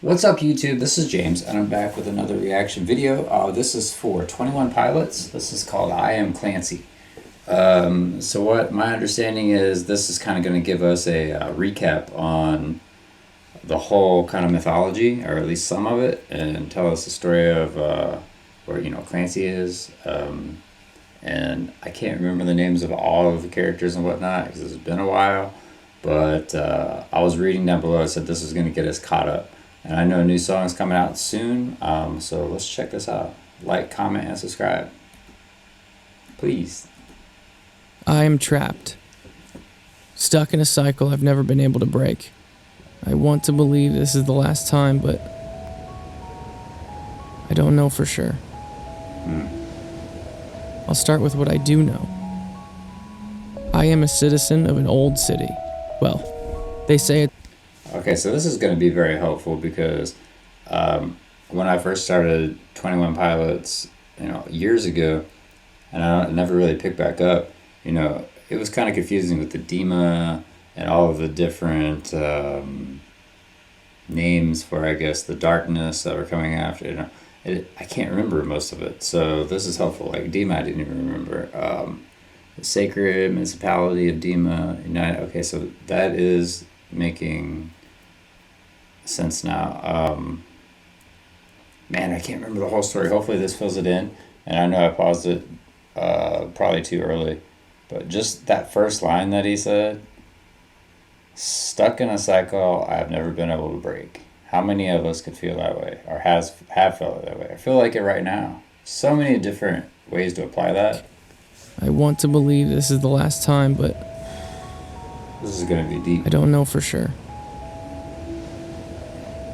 What's up YouTube? This is James and I'm back with another reaction video. This is for 21 Pilots. This is called I Am Clancy. So what my understanding is, this is kind of going to give us a recap on the whole kind of mythology, or at least some of it, and tell us the story of where Clancy is. And I can't remember the names of all of the characters and whatnot because it's been a while. But I was reading down below, it said this is going to get us caught up. And I know a new song's coming out soon, so let's check this out. Like, comment, and subscribe. Please. I am trapped. Stuck in a cycle I've never been able to break. I want to believe this is the last time, but I don't know for sure. I'll start with what I do know. I am a citizen of an old city. Well, they say it. Okay, so this is going to be very helpful because when I first started 21 Pilots, years ago, and I never really picked back up, it was kind of confusing with the Dema and all of the different names for, I guess, the darkness that were coming after. I can't remember most of it, so this is helpful. Like Dema, I didn't even remember. The Sacred Municipality of Dema United. Okay, so that is making sense now. Man, I can't remember the whole story. Hopefully this fills it in. And I know I paused it probably too early. But just that first line that he said, stuck in a cycle I've never been able to break. How many of us could feel that way or have felt that way? I feel like it right now. So many different ways to apply that. I want to believe this is the last time, but this is going to be deep. I don't know for sure.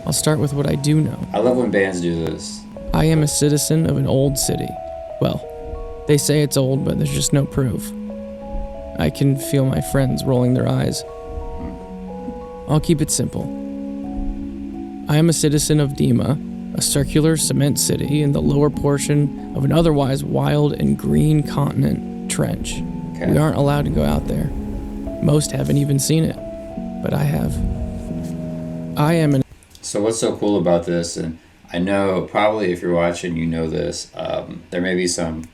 I'll start with what I do know. I love when bands do this. I am a citizen of an old city. Well, they say it's old, but there's just no proof. I can feel my friends rolling their eyes. I'll keep it simple. I am a citizen of Dema, a circular cement city in the lower portion of an otherwise wild and green continent trench. Okay. We aren't allowed to go out there. Most haven't even seen it, but I have. I am an... So what's so cool about this, and I know probably if you're watching you know this, there may be some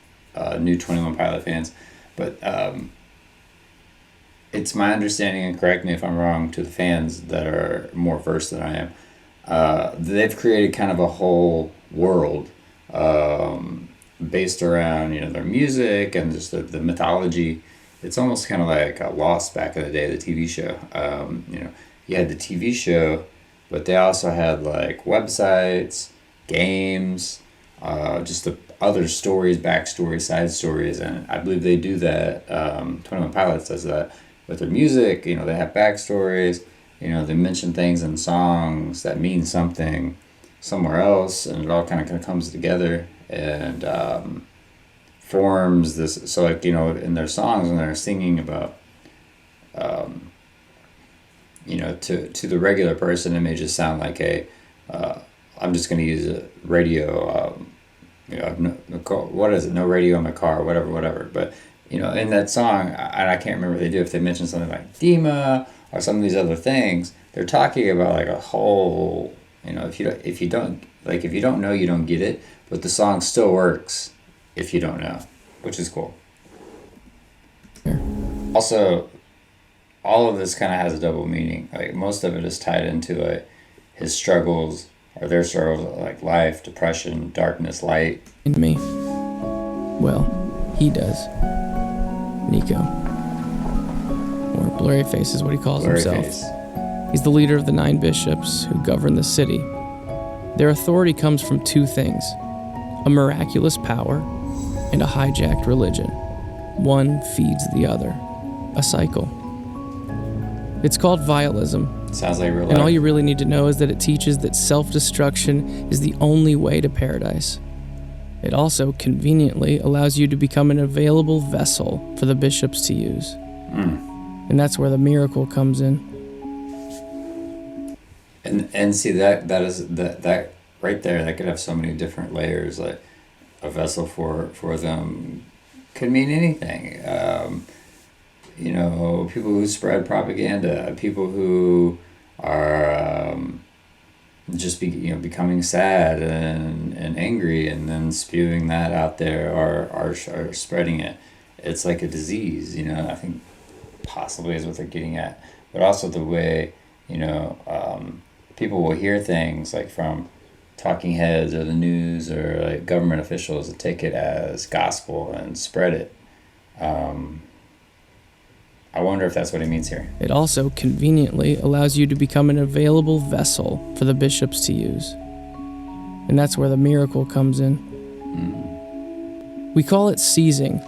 new 21 Pilot fans, but it's my understanding, and correct me if I'm wrong, to the fans that are more versed than I am, they've created kind of a whole world based around their music and just the mythology. It's almost kind of like Lost back in the day, the TV show. You had the TV show, but they also had like websites, games, just the other stories, backstories, side stories, and I believe they do that. 21 Pilots does that with their music. They have backstories. They mention things in songs that mean something somewhere else, and it all kind of comes together and forms this. So, in their songs, when they're singing about, to the regular person, it may just sound like I'm just going to use a radio. What is it? No radio in my car, whatever. But in that song, I can't remember what they do. If they mention something like Dema or some of these other things, they're talking about like a whole, if you don't know, you don't get it, but the song still works if you don't know, which is cool. Also, all of this kind of has a double meaning. Like most of it is tied into his struggles or their struggles, like life, depression, darkness, light. In me. Well, he does. Nico. Or Blurry Face is what he calls himself. He's the leader of the 9 bishops who govern the city. Their authority comes from 2 things: a miraculous power and a hijacked religion. One feeds the other. A cycle. It's called vialism. Sounds like real life. And all you really need to know is that it teaches that self-destruction is the only way to paradise. It also conveniently allows you to become an available vessel for the bishops to use. And that's where the miracle comes in. And see that right there, that could have so many different layers. Like a vessel for them could mean anything. People who spread propaganda, people who are just becoming sad and angry, and then spewing that out there, or spreading it. It's like a disease, I think possibly is what they're getting at. But also the way, people will hear things like from talking heads or the news or like government officials and take it as gospel and spread it. I wonder if that's what he means here. It also conveniently allows you to become an available vessel for the bishops to use. And that's where the miracle comes in. We call it seizing.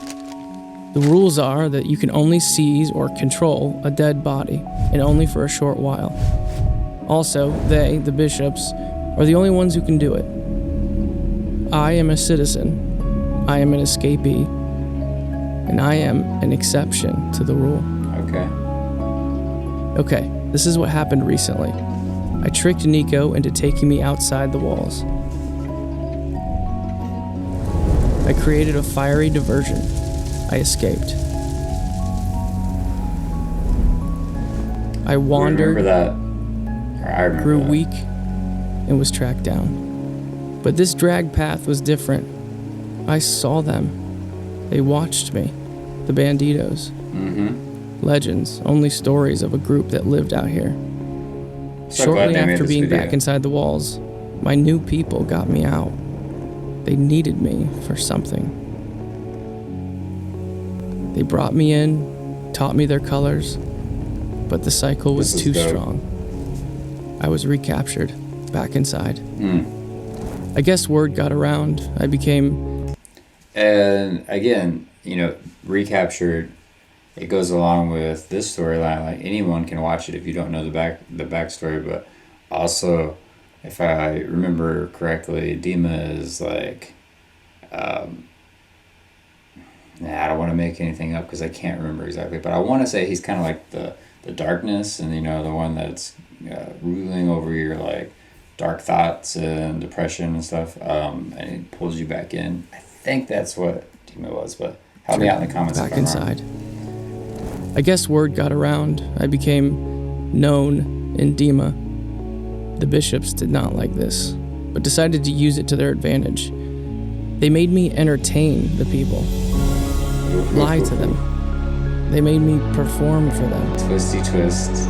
The rules are that you can only seize or control a dead body, and only for a short while. Also, they, the bishops, are the only ones who can do it. I am a citizen. I am an escapee. And I am an exception to the rule. Okay, this is what happened recently. I tricked Nico into taking me outside the walls. I created a fiery diversion. I escaped. I wandered, grew weak, and was tracked down. But this drag path was different. I saw them. They watched me. The banditos. Legends, only stories of a group that lived out here. Shortly after being back inside the walls, my new people got me out. They needed me for something. They brought me in, taught me their colors, but the cycle was too strong. I was recaptured, back inside. I guess word got around. I became... And again, recaptured, it goes along with this storyline. Like, anyone can watch it if you don't know the backstory, but also, if I remember correctly, Dema is like... I don't want to make anything up because I can't remember exactly, but I want to say he's kind of like the darkness, and the one that's ruling over your like dark thoughts and depression and stuff, and it pulls you back in. I think that's what Dema was, but help me out in the comments. Back inside. I guess word got around. I became known in Dema. The bishops did not like this, but decided to use it to their advantage. They made me entertain the people. Lie to them. They made me perform for them. Twisty twist.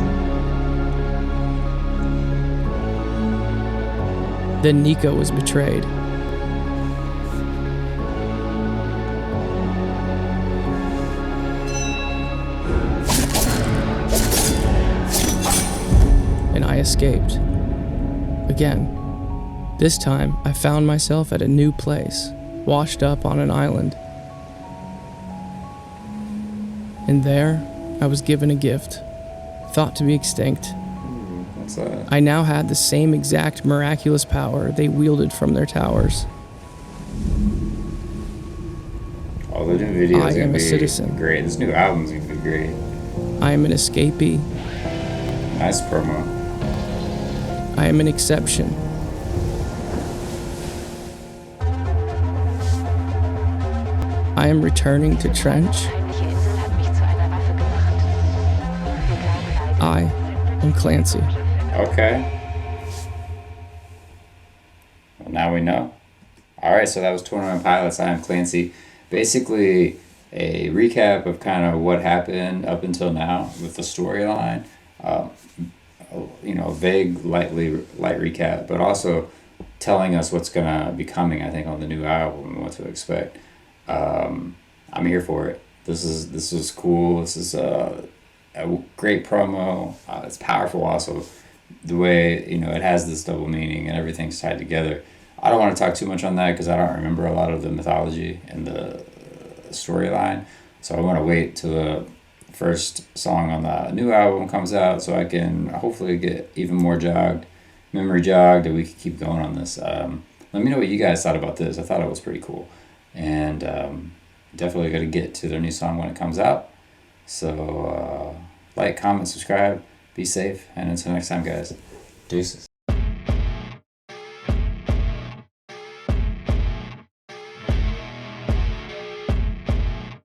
Then Nico was betrayed. And I escaped. Again. This time, I found myself at a new place, washed up on an island. And there, I was given a gift, thought to be extinct. What's that? I now had the same exact miraculous power they wielded from their towers. Oh, the new video is am gonna a be citizen. Great. This new album's gonna be great. I am an escapee. Nice promo. I am an exception. I am returning to Trench. I am Clancy. Okay. Well, now we know. All right, so that was 21Pilots. I Am Clancy. Basically, a recap of kind of what happened up until now with the storyline. Vague, light recap, but also telling us what's gonna be coming, I think, on the new album and what to expect. I'm here for it. This is cool. This is a great promo. It's powerful also. The way, it has this double meaning and everything's tied together. I don't want to talk too much on that because I don't remember a lot of the mythology and the storyline. So I want to wait till the first song on the new album comes out so I can hopefully get even more memory jogged, and we can keep going on this. Let me know what you guys thought about this. I thought it was pretty cool. And definitely got to get to their new song when it comes out. So like, comment, subscribe, be safe, and until next time, guys. Deuces.